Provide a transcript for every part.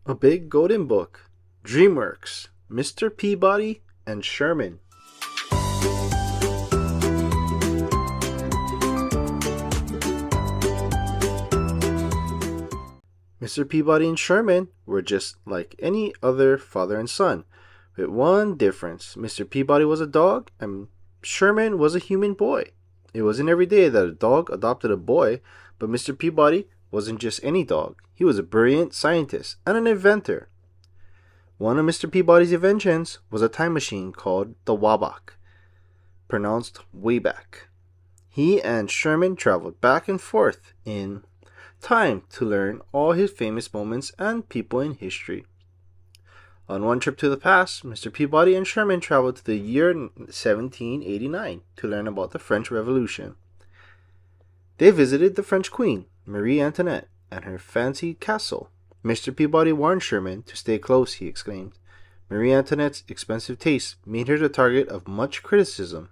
A Big Golden Book, Dreamworks, Mr. Peabody and Sherman. Mr. Peabody and Sherman were just like any other father and son, with one difference. Mr. Peabody was a dog and Sherman was a human boy. It wasn't every day that a dog adopted a boy, but Mr. Peabody wasn't just any dog. He was a brilliant scientist and an inventor. One of Mr. Peabody's inventions was a time machine called the Wabach, pronounced Wayback. He and Sherman traveled back and forth in time to learn all his famous moments and people in history. On one trip to the past, Mr. Peabody and Sherman traveled to the year 1789 to learn about the French Revolution. They visited the French Queen, Marie Antoinette, and her fancy castle. Mr. Peabody warned Sherman to stay close, he exclaimed. Marie Antoinette's expensive taste made her the target of much criticism.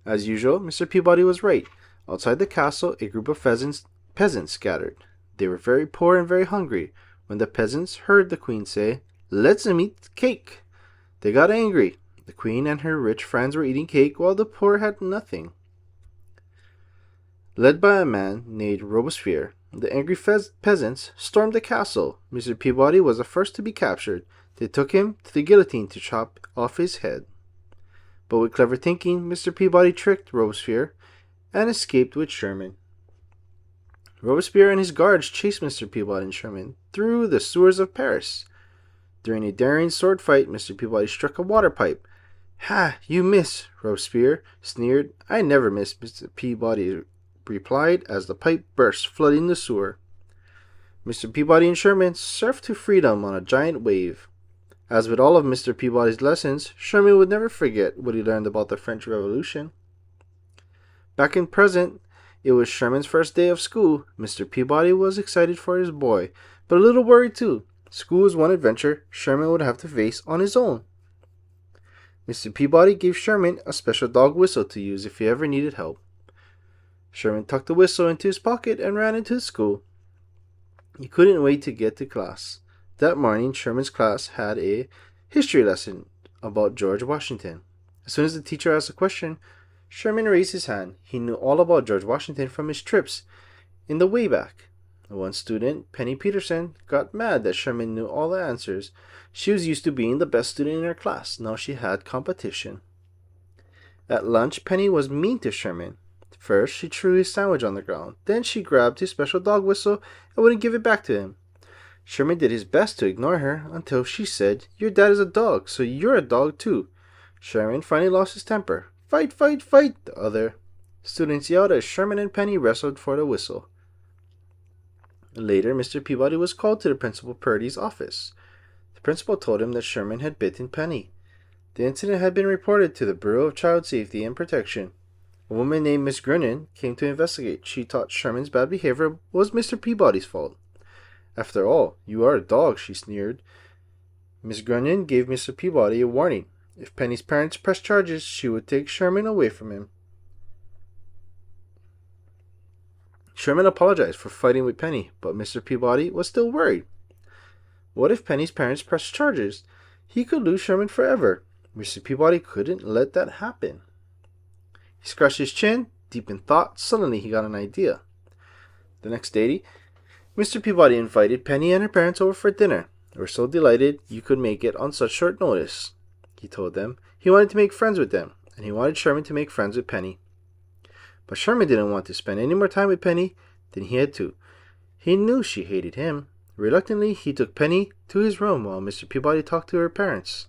As usual, Mr. Peabody was right. Outside the castle, a group of peasants gathered. They were very poor and very hungry. When the peasants heard the queen say, "Let's eat cake," they got angry. The queen and her rich friends were eating cake while the poor had nothing. Led by a man named Robespierre, the angry peasants stormed the castle. Mr. Peabody was the first to be captured. They took him to the guillotine to chop off his head. But with clever thinking, Mr. Peabody tricked Robespierre and escaped with Sherman. Robespierre and his guards chased Mr. Peabody and Sherman through the sewers of Paris. During a daring sword fight, Mr. Peabody struck a water pipe. "Ha, you miss," Robespierre sneered. "I never miss," Mr. Peabody replied as the pipe burst, flooding the sewer. Mr. Peabody and Sherman surfed to freedom on a giant wave. As with all of Mr. Peabody's lessons, Sherman would never forget what he learned about the French Revolution. Back in present, it was Sherman's first day of school. Mr. Peabody was excited for his boy, but a little worried too. School was one adventure Sherman would have to face on his own. Mr. Peabody gave Sherman a special dog whistle to use if he ever needed help. Sherman tucked the whistle into his pocket and ran into school. He couldn't wait to get to class. That morning, Sherman's class had a history lesson about George Washington. As soon as the teacher asked a question, Sherman raised his hand. He knew all about George Washington from his trips in the Wayback. One student, Penny Peterson, got mad that Sherman knew all the answers. She was used to being the best student in her class. Now she had competition. At lunch, Penny was mean to Sherman. First, she threw his sandwich on the ground. Then she grabbed his special dog whistle and wouldn't give it back to him. Sherman did his best to ignore her until she said, "Your dad is a dog, so you're a dog too." Sherman finally lost his temper. "Fight, fight, fight!" the other students yelled as Sherman and Penny wrestled for the whistle. Later, Mr. Peabody was called to the Principal Purdy's office. The principal told him that Sherman had bitten Penny. The incident had been reported to the Bureau of Child Safety and Protection. A woman named Miss Grunin came to investigate. She thought Sherman's bad behavior was Mr. Peabody's fault. "After all, you are a dog," she sneered. Miss Grunin gave Mr. Peabody a warning. If Penny's parents pressed charges, she would take Sherman away from him. Sherman apologized for fighting with Penny, but Mr. Peabody was still worried. What if Penny's parents pressed charges? He could lose Sherman forever. Mr. Peabody couldn't let that happen. He scratched his chin, deep in thought. Suddenly he got an idea. The next day, Mr. Peabody invited Penny and her parents over for dinner. They were so delighted you could make it on such short notice. He told them he wanted to make friends with them, and he wanted Sherman to make friends with Penny. But Sherman didn't want to spend any more time with Penny than he had to. He knew she hated him. Reluctantly, he took Penny to his room while Mr. Peabody talked to her parents.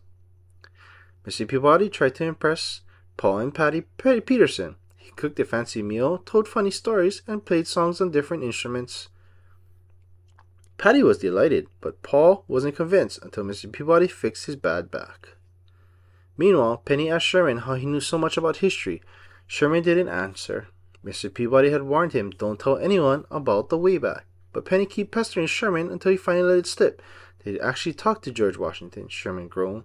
Mr. Peabody tried to impress Paul and Patty Peterson. He cooked a fancy meal, told funny stories, and played songs on different instruments. Patty was delighted, but Paul wasn't convinced until Mr. Peabody fixed his bad back. Meanwhile, Penny asked Sherman how he knew so much about history. Sherman didn't answer. Mr. Peabody had warned him, "Don't tell anyone about the Wayback." But Penny kept pestering Sherman until he finally let it slip. They'd actually talked to George Washington, Sherman groaned.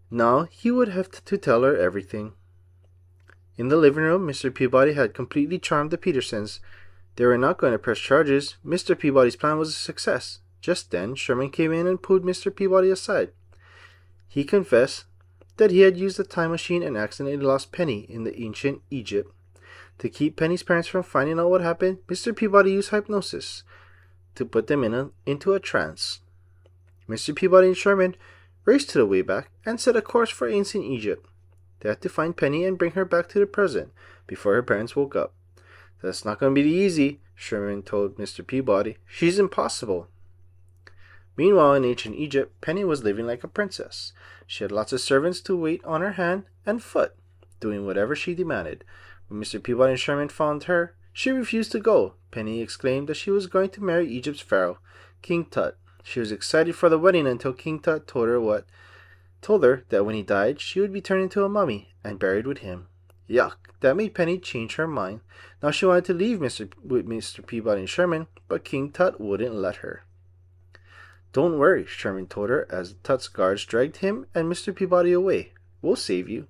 Now he would have to tell her everything. In the living room, Mr. Peabody had completely charmed the Petersons. They were not going to press charges. Mr. Peabody's plan was a success. Just then, Sherman came in and pulled Mr. Peabody aside. He confessed that he had used the time machine and accidentally lost Penny in the ancient Egypt. To keep Penny's parents from finding out what happened, Mr. Peabody used hypnosis to put them into a trance. Mr. Peabody and Sherman raced to the Wayback and set a course for ancient Egypt. They had to find Penny and bring her back to the present before her parents woke up. That's not going to be easy, Sherman told Mr. Peabody. She's impossible. Meanwhile, in ancient Egypt, Penny was living like a princess. She had lots of servants to wait on her hand and foot, doing whatever she demanded. When Mr. Peabody and Sherman found her, she refused to go. Penny exclaimed that she was going to marry Egypt's pharaoh, King Tut. She was excited for the wedding until King Tut told her that when he died, she would be turned into a mummy and buried with him. Yuck! That made Penny change her mind. Now she wanted to leave with Mr. Peabody and Sherman, but King Tut wouldn't let her. Don't worry, Sherman told her as Tut's guards dragged him and Mr. Peabody away. We'll save you.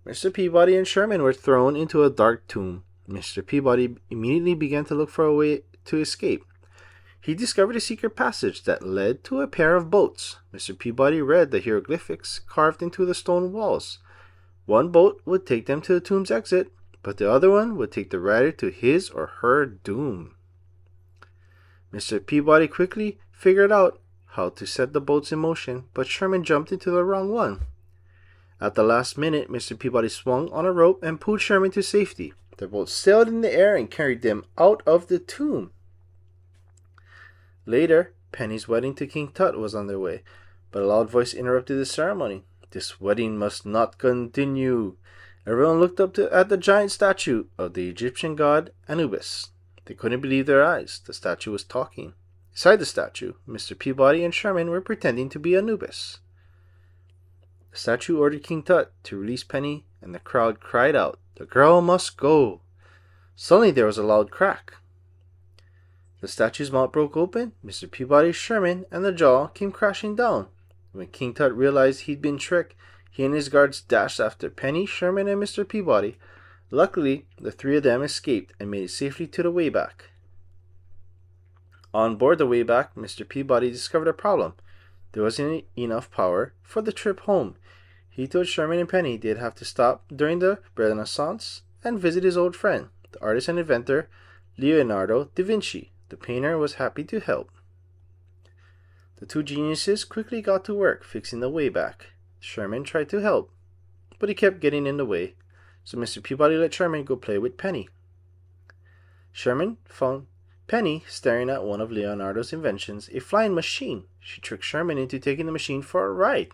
Mr. Peabody and Sherman were thrown into a dark tomb. Mr. Peabody immediately began to look for a way to escape. He discovered a secret passage that led to a pair of boats. Mr. Peabody read the hieroglyphics carved into the stone walls. One boat would take them to the tomb's exit, but the other one would take the rider to his or her doom. Mr. Peabody quickly figured out how to set the boats in motion, but Sherman jumped into the wrong one. At the last minute, Mr. Peabody swung on a rope and pulled Sherman to safety. The boat sailed in the air and carried them out of the tomb. Later, Penny's wedding to King Tut was on their way, but a loud voice interrupted the ceremony. This wedding must not continue. Everyone looked up at the giant statue of the Egyptian god Anubis. They couldn't believe their eyes. The statue was talking. Beside the statue, Mr. Peabody and Sherman were pretending to be Anubis. The statue ordered King Tut to release Penny, and the crowd cried out, "The girl must go!" Suddenly there was a loud crack. The statue's mouth broke open. Mr. Peabody, Sherman, and the jaw came crashing down. When King Tut realized he'd been tricked, he and his guards dashed after Penny, Sherman, and Mr. Peabody. Luckily, the three of them escaped and made it safely to the Wayback. On board the Wayback, Mr. Peabody discovered a problem. There wasn't enough power for the trip home. He told Sherman and Penny they'd have to stop during the Renaissance and visit his old friend, the artist and inventor Leonardo da Vinci. The painter was happy to help. The two geniuses quickly got to work fixing the Wayback. Sherman tried to help, but he kept getting in the way, so Mr. Peabody let Sherman go play with Penny. Sherman found Penny staring at one of Leonardo's inventions, a flying machine. She tricked Sherman into taking the machine for a ride.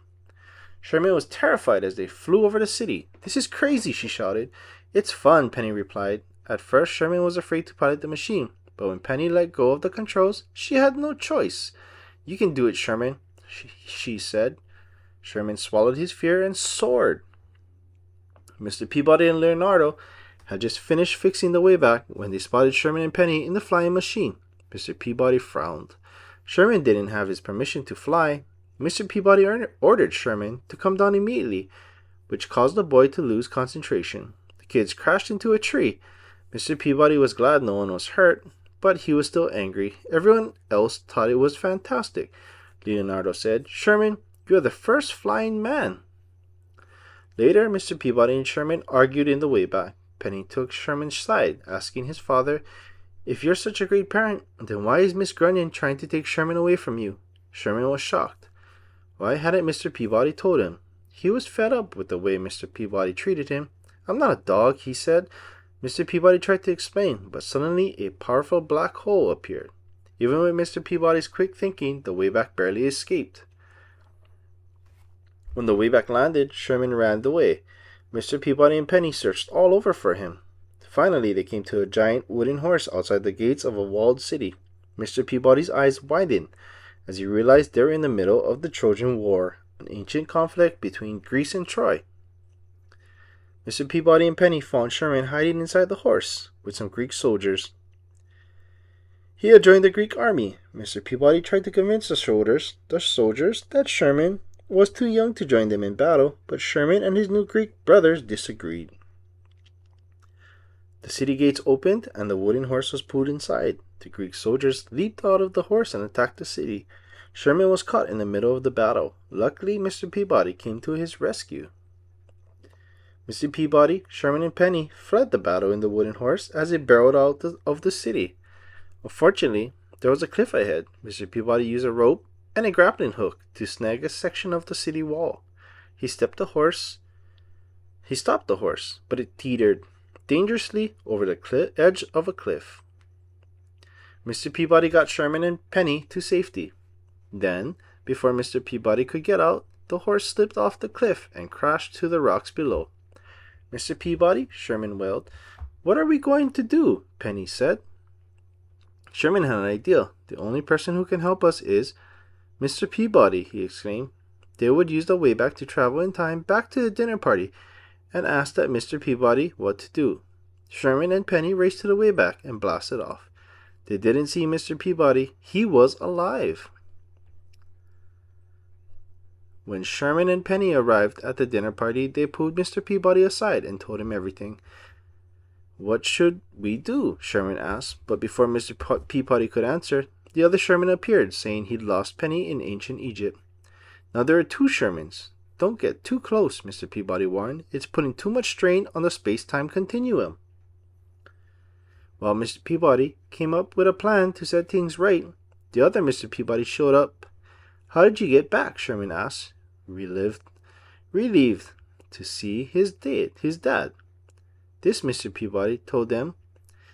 Sherman was terrified as they flew over the city. "This is crazy," she shouted. "It's fun," Penny replied. At first, Sherman was afraid to pilot the machine, but when Penny let go of the controls, she had no choice. "You can do it, Sherman," she said. Sherman swallowed his fear and soared. Mr. Peabody and Leonardo had just finished fixing the Wayback when they spotted Sherman and Penny in the flying machine. Mr. Peabody frowned. Sherman didn't have his permission to fly. Mr. Peabody ordered Sherman to come down immediately, which caused the boy to lose concentration. The kids crashed into a tree. Mr. Peabody was glad no one was hurt, but he was still angry. Everyone else thought it was fantastic. Leonardo said, "Sherman, you are the first flying man." Later, Mr. Peabody and Sherman argued in the Wayback. Penny took Sherman's side, asking his father, "If you're such a great parent, then why is Miss Grunion trying to take Sherman away from you?" Sherman was shocked. Why hadn't Mr. Peabody told him? He was fed up with the way Mr. Peabody treated him. "I'm not a dog," he said. Mr. Peabody tried to explain, but suddenly a powerful black hole appeared. Even with Mr. Peabody's quick thinking, the Wayback barely escaped. When the Wayback landed, Sherman ran away. Mr. Peabody and Penny searched all over for him. Finally, they came to a giant wooden horse outside the gates of a walled city. Mr. Peabody's eyes widened as he realized they were in the middle of the Trojan War, an ancient conflict between Greece and Troy. Mr. Peabody and Penny found Sherman hiding inside the horse with some Greek soldiers. He had joined the Greek army. Mr. Peabody tried to convince the soldiers that Sherman was too young to join them in battle, but Sherman and his new Greek brothers disagreed. The city gates opened, and the wooden horse was pulled inside. The Greek soldiers leaped out of the horse and attacked the city. Sherman was caught in the middle of the battle. Luckily, Mr. Peabody came to his rescue. Mr. Peabody, Sherman, and Penny fled the battle in the wooden horse as they barreled out of the city. Unfortunately, there was a cliff ahead. Mr. Peabody used a rope and a grappling hook to snag a section of the city wall. He stopped the horse, but it teetered dangerously over the edge of a cliff. Mr. Peabody got Sherman and Penny to safety. Then, before Mr. Peabody could get out, the horse slipped off the cliff and crashed to the rocks below. Mr. Peabody, Sherman wailed. What are we going to do? Penny said. Sherman had an idea. The only person who can help us is Mr. Peabody, he exclaimed. They would use the way back to travel in time back to the dinner party and asked that Mr. Peabody what to do. Sherman and Penny raced to the way back and blasted off. They didn't see Mr. Peabody. He was alive. When Sherman and Penny arrived at the dinner party, they pulled Mr. Peabody aside and told him everything. What should we do? Sherman asked, but before Mr. Peabody could answer, the other Sherman appeared, saying he'd lost Penny in ancient Egypt. Now there are two Shermans. Don't get too close, Mr. Peabody warned. It's putting too much strain on the space-time continuum. While Mr. Peabody came up with a plan to set things right, the other Mr. Peabody showed up. How did you get back? Sherman asked. Relieved to see his dad. This Mr. Peabody told them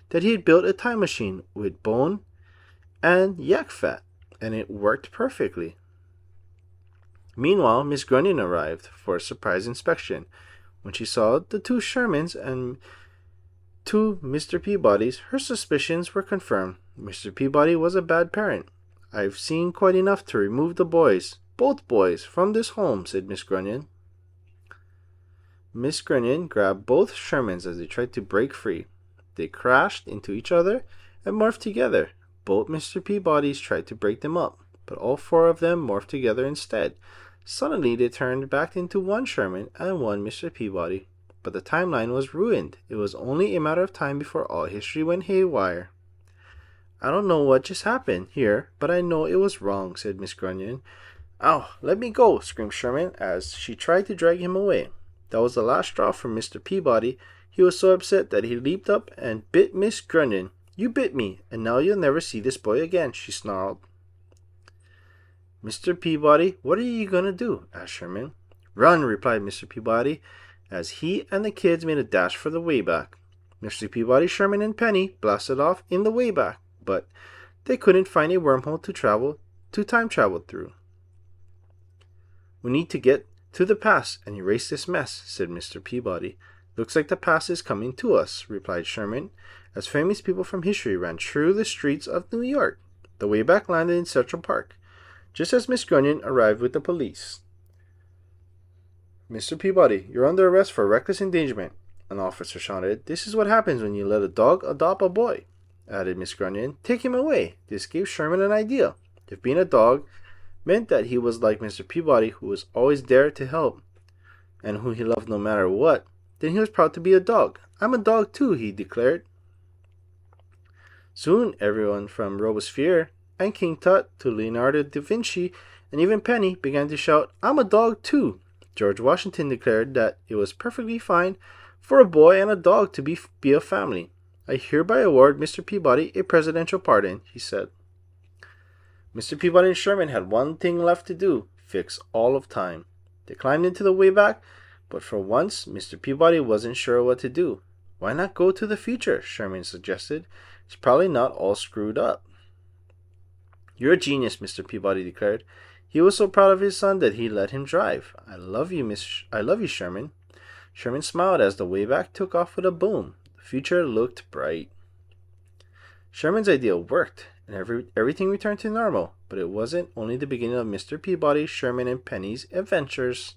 that he had built a time machine with bone and yak fat, and it worked perfectly. Meanwhile, Miss Grunion arrived for a surprise inspection. When she saw the two Shermans and two Mr. Peabodys, her suspicions were confirmed. Mr. Peabody was a bad parent. I've seen quite enough to remove the boys, both boys, from this home, said Miss Grunion. Miss Grunion grabbed both Shermans as they tried to break free. They crashed into each other and morphed together. Both Mr. Peabodys tried to break them up, but all four of them morphed together instead. Suddenly they turned back into one Sherman and one Mr. Peabody. But the timeline was ruined. It was only a matter of time before all history went haywire. I don't know what just happened here, but I know it was wrong, said Miss Grunion. Ow, let me go, screamed Sherman as she tried to drag him away. That was the last straw for Mr. Peabody. He was so upset that he leaped up and bit Miss Grunion. You bit me, and now you'll never see this boy again, she snarled. Mr. Peabody, what are you going to do? Asked Sherman. Run, replied Mr. Peabody, as he and the kids made a dash for the way back. Mr. Peabody, Sherman, and Penny blasted off in the way back, but they couldn't find a wormhole to time travel through. We need to get to the past and erase this mess, said Mr. Peabody. Looks like the past is coming to us, replied Sherman, as famous people from history ran through the streets of New York. The way back landed in Central Park, just as Miss Grunion arrived with the police. Mr. Peabody, you're under arrest for reckless endangerment, an officer shouted. This is what happens when you let a dog adopt a boy, added Miss Grunion. Take him away. This gave Sherman an idea. If being a dog meant that he was like Mr. Peabody, who was always there to help, and whom he loved no matter what, then he was proud to be a dog. I'm a dog too, he declared. Soon everyone from Robespierre and King Tut to Leonardo da Vinci and even Penny began to shout, I'm a dog too. George Washington declared that it was perfectly fine for a boy and a dog to be a family. I hereby award Mr. Peabody a presidential pardon, he said. Mr. Peabody and Sherman had one thing left to do, fix all of time. They climbed into the way back, but for once Mr. Peabody wasn't sure what to do. Why not go to the future? Sherman suggested. It's probably not all screwed up. You're a genius, Mr. Peabody declared. He was so proud of his son that he let him drive. I love you, Sherman. Sherman smiled as the Wayback took off with a boom. The future looked bright. Sherman's idea worked, and everything returned to normal, but it wasn't only the beginning of Mr. Peabody, Sherman, and Penny's adventures.